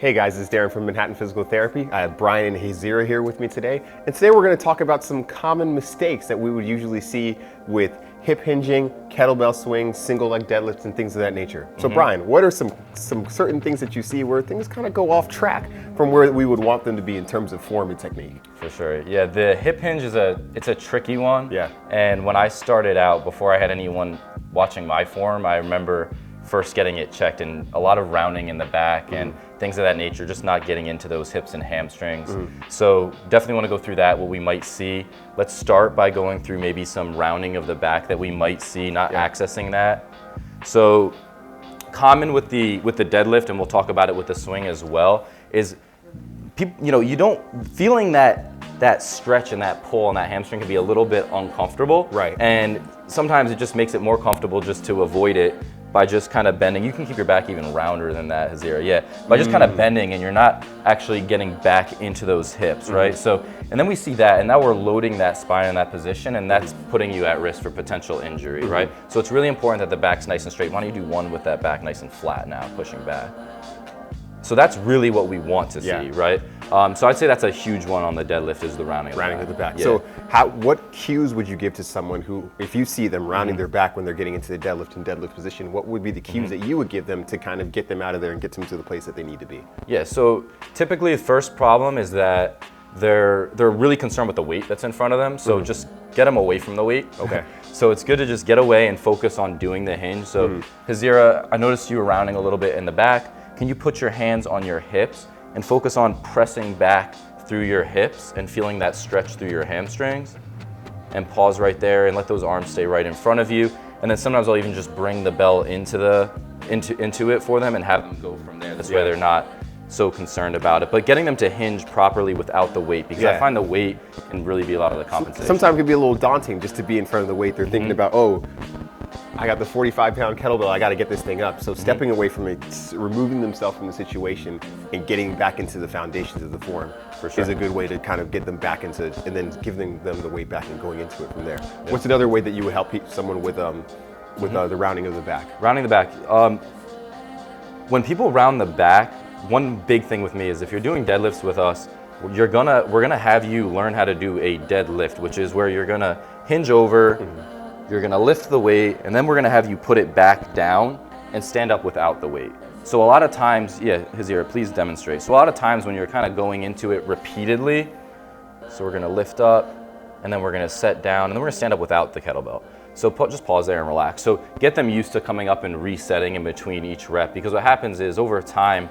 Hey guys, it's Darren from Manhattan Physical Therapy. I have Brian and Hazira here with me today. And today we're going to talk about some common mistakes that we would usually see with hip hinging, kettlebell swings, single leg deadlifts, and things of that nature. So Brian, what are some certain things that you see where things kind of go off track from where we would want them to be in terms of form and technique? For sure, yeah, the hip hinge is a tricky one. Yeah. And when I started out, before I had anyone watching my form, I remember first getting it checked and a lot of rounding in the back and things of that nature, just not getting into those hips and hamstrings. So definitely want to go through that, what we might see. Let's start by going through maybe some rounding of the back that we might see, not accessing that. So common with the deadlift, and we'll talk about it with the swing as well, is people, you don't, feeling that stretch and that pull on that hamstring can be a little bit uncomfortable. Right. And sometimes it just makes it more comfortable just to avoid it by just kind of bending. You can keep your back even rounder than that, Hazira, yeah. By just kind of bending and you're not actually getting back into those hips, right? So, and then we see that, and now we're loading that spine in that position, and that's putting you at risk for potential injury, right? So it's really important that the back's nice and straight. Why don't you do one with that back nice and flat now, pushing back? So that's really what we want to see, right? So I'd say that's a huge one on the deadlift, is the rounding Of the back. Yeah. So what cues would you give to someone who, if you see them rounding their back when they're getting into the deadlift and deadlift position, what would be the cues that you would give them to kind of get them out of there and get them to the place that they need to be? Yeah, so typically the first problem is that they're really concerned with the weight that's in front of them, so just get them away from the weight. Okay. So it's good to just get away and focus on doing the hinge. So Hazira, I noticed you were rounding a little bit in the back. Can you put your hands on your hips and focus on pressing back through your hips and feeling that stretch through your hamstrings? And pause right there and let those arms stay right in front of you. And then sometimes I'll even just bring the bell into it for them and have them go from there. This way they're not so concerned about it. But getting them to hinge properly without the weight, because I find the weight can really be a lot of the compensation. Sometimes it can be a little daunting just to be in front of the weight. They're thinking about, oh, I got the 45-pound kettlebell, I got to get this thing up. So stepping away from it, removing themselves from the situation and getting back into the foundations of the form is a good way to kind of get them back into, and then giving them the weight back and going into it from there. What's another way that you would help someone with the rounding of the back? Rounding the back. When people round the back, one big thing with me is if you're doing deadlifts with us, we're gonna have you learn how to do a deadlift, which is where you're gonna hinge over, you're gonna lift the weight, and then we're gonna have you put it back down and stand up without the weight. So a lot of times, Hazira, please demonstrate. So a lot of times when you're kind of going into it repeatedly, so we're gonna lift up, and then we're gonna set down, and then we're gonna stand up without the kettlebell. So just pause there and relax. So get them used to coming up and resetting in between each rep, because what happens is over time,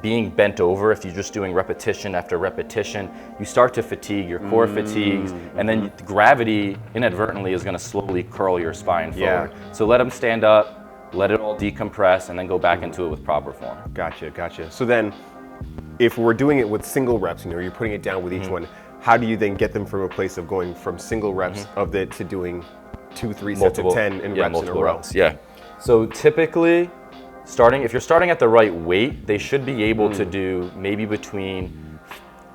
being bent over, if you're just doing repetition after repetition, you start to fatigue, your core fatigues, and then gravity inadvertently is gonna slowly curl your spine forward. So let them stand up, let it all decompress, and then go back into it with proper form. Gotcha. So then, if we're doing it with single reps, you're putting it down with each one, how do you then get them from a place of going from single reps of it to doing 2, 3 sets of 10 and reps in a row? Yeah. So typically, if you're starting at the right weight, they should be able to do maybe between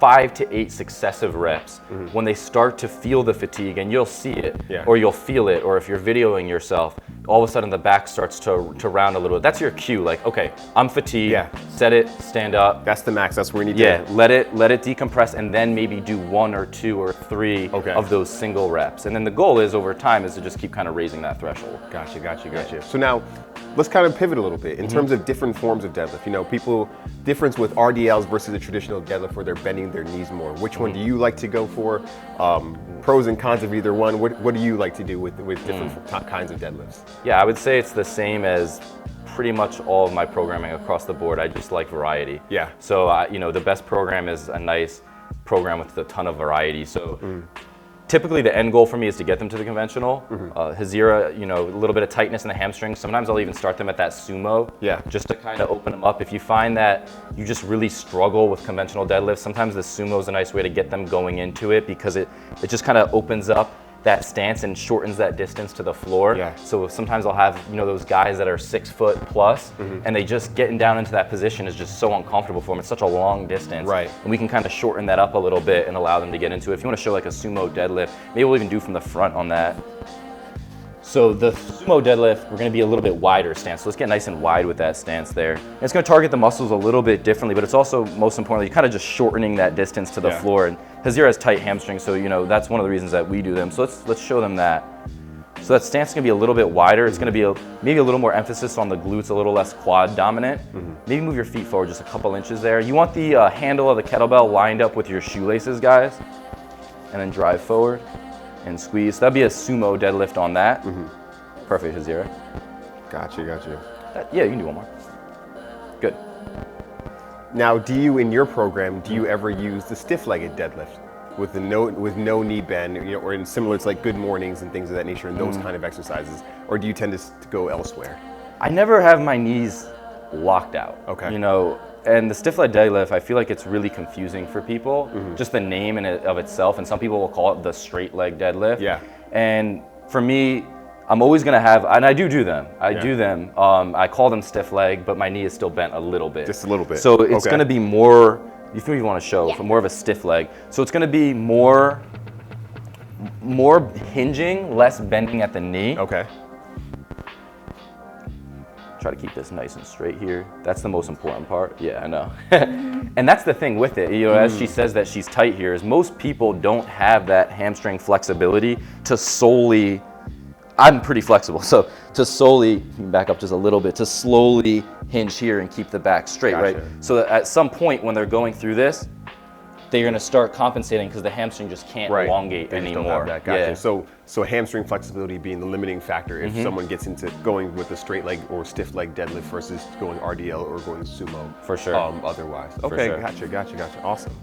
5 to 8 successive reps when they start to feel the fatigue, and you'll see it, or you'll feel it, or if you're videoing yourself, all of a sudden the back starts to round a little bit. That's your cue, like, okay, I'm fatigued, set it, stand up. That's the max, that's where we need to let it decompress, and then maybe do 1 or 2 or 3 of those single reps. And then the goal is over time is to just keep kind of raising that threshold. Gotcha. So now, let's kind of pivot a little bit in terms of different forms of deadlift. Difference with RDLs versus a traditional deadlift where they're bending their knees more. Which one do you like to go for? Pros and cons of either one. What do you like to do with different kinds of deadlifts? Yeah, I would say it's the same as pretty much all of my programming across the board. I just like variety. Yeah. So, the best program is a nice program with a ton of variety. So typically the end goal for me is to get them to the conventional. Hazira, a little bit of tightness in the hamstrings. Sometimes I'll even start them at that sumo, just to kind of open them up. If you find that you just really struggle with conventional deadlifts, sometimes the sumo is a nice way to get them going into it, because it just kind of opens up that stance and shortens that distance to the floor. So sometimes I'll have, those guys that are 6 foot plus, and they just getting down into that position is just so uncomfortable for them. It's such a long distance. Right. And we can kind of shorten that up a little bit and allow them to get into it. If you want to show like a sumo deadlift, maybe we'll even do from the front on that. So the sumo deadlift, we're gonna be a little bit wider stance. So let's get nice and wide with that stance there. And it's gonna target the muscles a little bit differently, but it's also, most importantly, kind of just shortening that distance to the floor. And Hazir has tight hamstrings, so that's one of the reasons that we do them. So let's show them that. So that stance is gonna be a little bit wider. It's gonna be maybe a little more emphasis on the glutes, a little less quad dominant. Maybe move your feet forward just a couple inches there. You want the handle of the kettlebell lined up with your shoelaces, guys. And then drive forward and squeeze. So that'd be a sumo deadlift on that. Perfect, Hazira. Gotcha. Yeah, you can do one more. Good. Now, in your program, do you ever use the stiff-legged deadlift with no knee bend, or similar to like good mornings and things of that nature, and those kind of exercises, or do you tend to go elsewhere? I never have my knees locked out. Okay. And the stiff leg deadlift, I feel like it's really confusing for people, just the name of itself, and some people will call it the straight leg deadlift. Yeah. And for me, I'm always gonna have, and I do them. I do them. I call them stiff leg, but my knee is still bent a little bit. Just a little bit. So it's gonna be more. You want to show for more of a stiff leg. So it's gonna be more hinging, less bending at the knee. Okay. Try to keep this nice and straight here. That's the most important part. Yeah, I know. And that's the thing with it, as she says that she's tight here, is most people don't have that hamstring flexibility to solely, I'm pretty flexible, so to solely, back up just a little bit, to slowly hinge here and keep the back straight, right? So that at some point when they're going through this, they're going to start compensating because the hamstring just can't elongate anymore. Don't have that. Gotcha. So hamstring flexibility being the limiting factor if someone gets into going with a straight leg or stiff leg deadlift versus going RDL or going sumo. For sure. Otherwise. Okay, gotcha. Awesome.